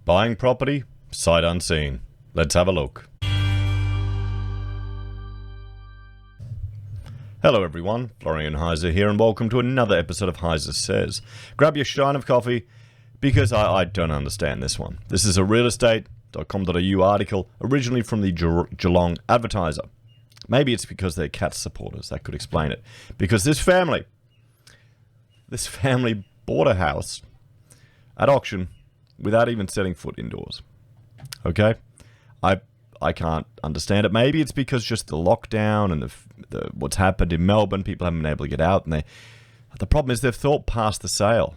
Buying property, sight unseen. Let's have a look. Hello everyone, Florian.Heise here, and welcome to another episode of HeiseSays. Grab your shine of coffee, because I don't understand this one. This is a realestate.com.au article, originally from the Geelong Advertiser. Maybe it's because they're Cats supporters, that could explain it. Because this family bought a house at auction without even setting foot indoors. Okay? I can't understand it. Maybe it's because just the lockdown and the what's happened in Melbourne, people haven't been able to get out, and the problem is they've thought past the sale.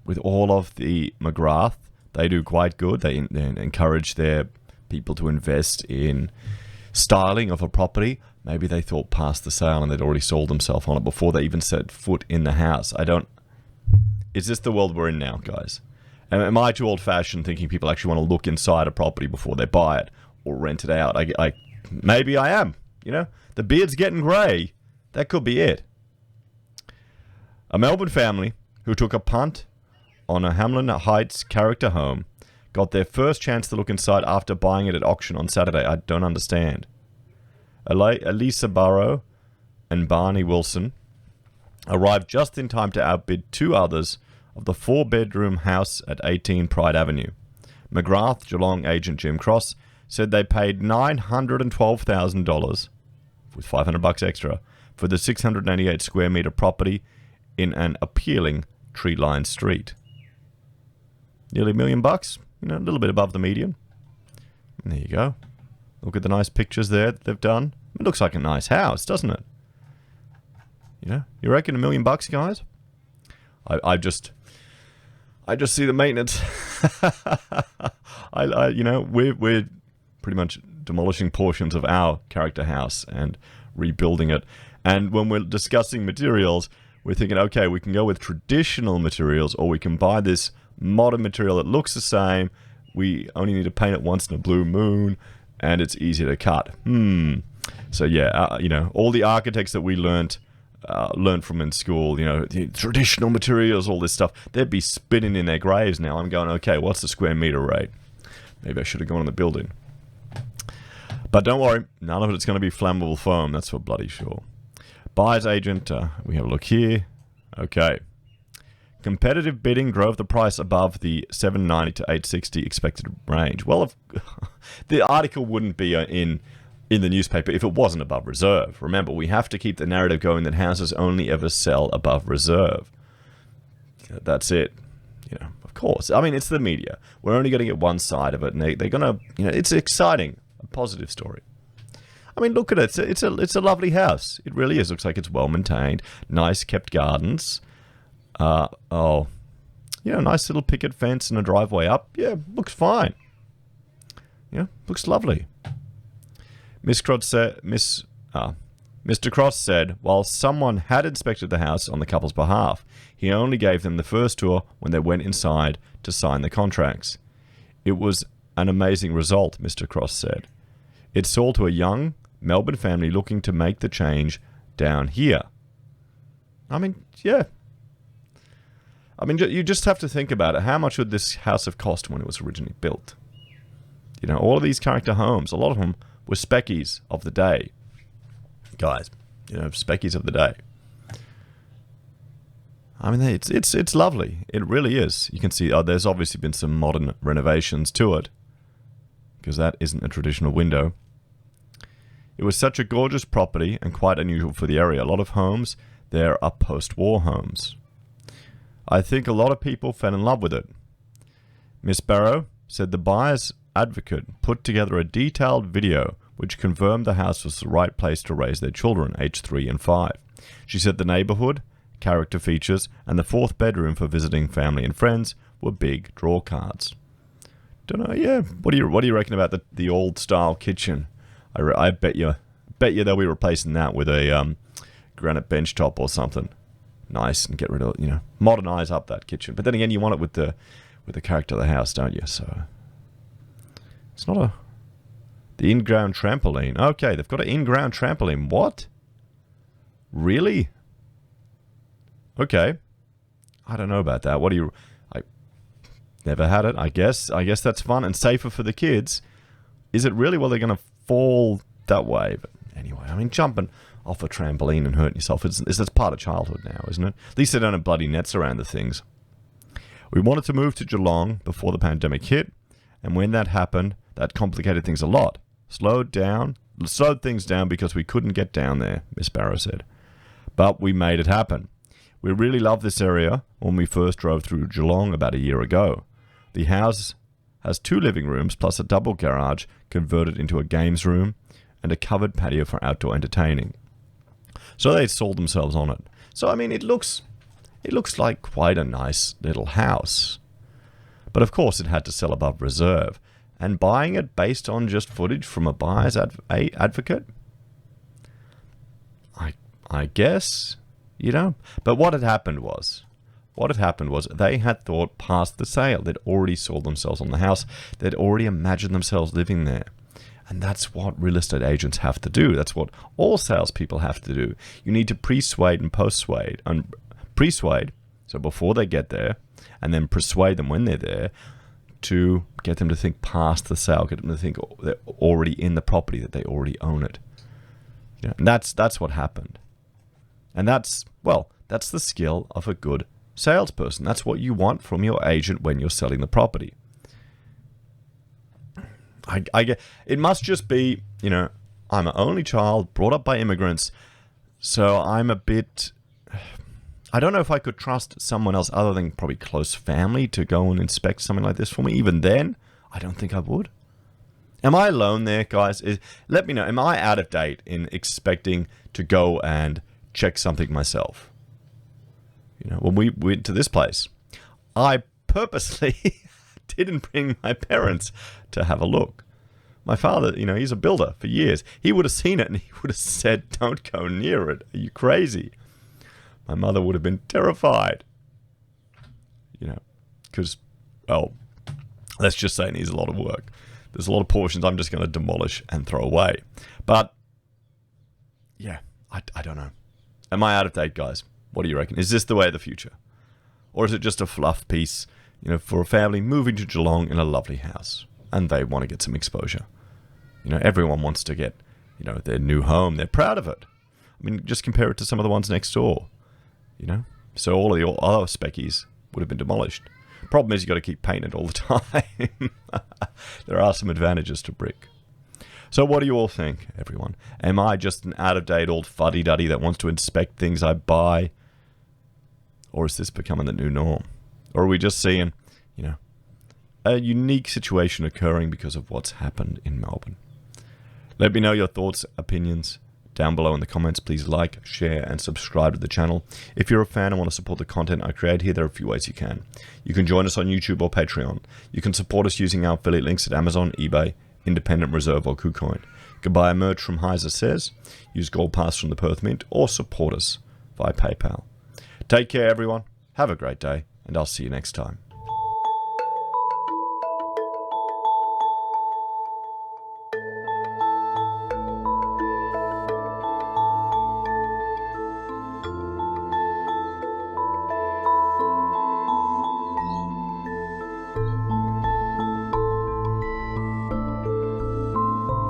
With all of the McGrath, they do quite good. They encourage their people to invest in styling of a property. Maybe they thought past the sale and they'd already sold themselves on it before they even set foot in the house. Is this the world we're in now, guys? Am I too old-fashioned thinking people actually want to look inside a property before they buy it or rent it out? Maybe I am, you know? The beard's getting grey. That could be it. A Melbourne family who took a punt on a Hamlin Heights character home got their first chance to look inside after buying it at auction on Saturday. I don't understand. Elisa Barrow and Barney Wilson arrived just in time to outbid two others of the four-bedroom house at 18 Pride Avenue. McGrath Geelong agent Jim Cross said they paid $912,000, with $500 extra, for the 688 square metre property in an appealing tree-lined street. Nearly $1 million, you know, a little bit above the median. And there you go. Look at the nice pictures there that they've done. It looks like a nice house, doesn't it? You know, you reckon $1 million, guys? I just see the maintenance. You know, we're pretty much demolishing portions of our character house and rebuilding it. And when we're discussing materials, we're thinking, okay, we can go with traditional materials, or we can buy this modern material that looks the same. We only need to paint it once in a blue moon, and it's easy to cut. So yeah, you know, all the architects that we learned from in school, you know, the traditional materials, all this stuff, they'd be spinning in their graves now. I'm going, okay, what's the square meter rate? Maybe I should have gone on the building. But don't worry, none of it's going to be flammable foam. That's for bloody sure. Buyer's agent, we have a look here. Okay. Competitive bidding drove the price above the $790 to $860 expected range. Well, the article wouldn't be in the newspaper if it wasn't above reserve. Remember, we have to keep the narrative going that houses only ever sell above reserve. That's it. You know, of course. I mean, it's the media. We're only going to get one side of it, and they're going to, you know, it's exciting, a positive story. I mean, look at it. It's a lovely house. It really is. Looks like it's well maintained. Nice kept gardens. You know, nice little picket fence and a driveway up. Yeah, looks fine. Yeah, looks lovely. Mr. Cross said, while someone had inspected the house on the couple's behalf, he only gave them the first tour when they went inside to sign the contracts. It was an amazing result, Mr. Cross said. It sold to a young Melbourne family looking to make the change down here. I mean, yeah. I mean, you just have to think about it. How much would this house have cost when it was originally built? You know, all of these character homes, a lot of them were speckies of the day. Guys, you know, speckies of the day. I mean, it's lovely. It really is. You can see there's obviously been some modern renovations to it, because that isn't a traditional window. It was such a gorgeous property and quite unusual for the area. A lot of homes there are post-war homes. I think a lot of people fell in love with it. Miss Barrow said the buyer's advocate put together a detailed video which confirmed the house was the right place to raise their children, aged 3 and 5. She said the neighborhood, character features, and the fourth bedroom for visiting family and friends were big draw cards. Don't know, yeah. What do you reckon about the old style kitchen? I bet you they'll be replacing that with a granite bench top or something nice, and get rid of, you know, modernize up that kitchen. But then again, you want it with the character of the house, don't you? So it's not the in-ground trampoline. Okay, they've got an in-ground trampoline. What? Really? Okay. I don't know about that. What do you... Never had it, I guess. I guess that's fun and safer for the kids. Is it really? Well, they're going to fall that way. But anyway, I mean, jumping off a trampoline and hurting yourself, that's part of childhood now, isn't it? At least they don't have bloody nets around the things. We wanted to move to Geelong before the pandemic hit, and when that happened, that complicated things a lot. Slowed things down because we couldn't get down there, Miss Barrow said. But we made it happen. We really loved this area when we first drove through Geelong about a year ago. The house has 2 living rooms plus a double garage converted into a games room and a covered patio for outdoor entertaining. So they sold themselves on it. So, I mean, it looks like quite a nice little house. But of course it had to sell above reserve. And buying it based on just footage from a buyer's advocate? I guess, you know. But what had happened was they had thought past the sale. They'd already sold themselves on the house. They'd already imagined themselves living there. And that's what real estate agents have to do. That's what all salespeople have to do. You need to pre-suade and post-suade. Pre-suade, so before they get there, and then persuade them when they're there to get them to think past the sale, get them to think they're already in the property, that they already own it. You know, and that's what happened. And that's the skill of a good salesperson. That's what you want from your agent when you're selling the property. I get it must just be, you know, I'm an only child brought up by immigrants, so I'm a bit, I don't know if I could trust someone else other than probably close family to go and inspect something like this for me. Even then, I don't think I would. Am I alone there, guys? Let me know. Am I out of date in expecting to go and check something myself? You know, when we went to this place, I purposely didn't bring my parents to have a look. My father, you know, he's a builder for years. He would have seen it and he would have said, don't go near it. Are you crazy? My mother would have been terrified. You know, because, well, let's just say it needs a lot of work. There's a lot of portions I'm just going to demolish and throw away. But, yeah, I don't know. Am I out of date, guys? What do you reckon? Is this the way of the future? Or is it just a fluff piece, you know, for a family moving to Geelong in a lovely house and they want to get some exposure? You know, everyone wants to get, you know, their new home. They're proud of it. I mean, just compare it to some of the ones next door, you know? So all of the other speckies would have been demolished. Problem is, you've got to keep painting it all the time. There are some advantages to brick. So what do you all think, everyone? Am I just an out-of-date old fuddy-duddy that wants to inspect things I buy? Or is this becoming the new norm? Or are we just seeing, you know, a unique situation occurring because of what's happened in Melbourne? Let me know your thoughts, opinions down below in the comments. Please like, share, and subscribe to the channel. If you're a fan and want to support the content I create here, there are a few ways you can. You can join us on YouTube or Patreon. You can support us using our affiliate links at Amazon, eBay, Independent Reserve, or Kucoin. You can buy a merch from HeiseSays, use Gold Pass from the Perth Mint, or support us via PayPal. Take care, everyone. Have a great day, and I'll see you next time.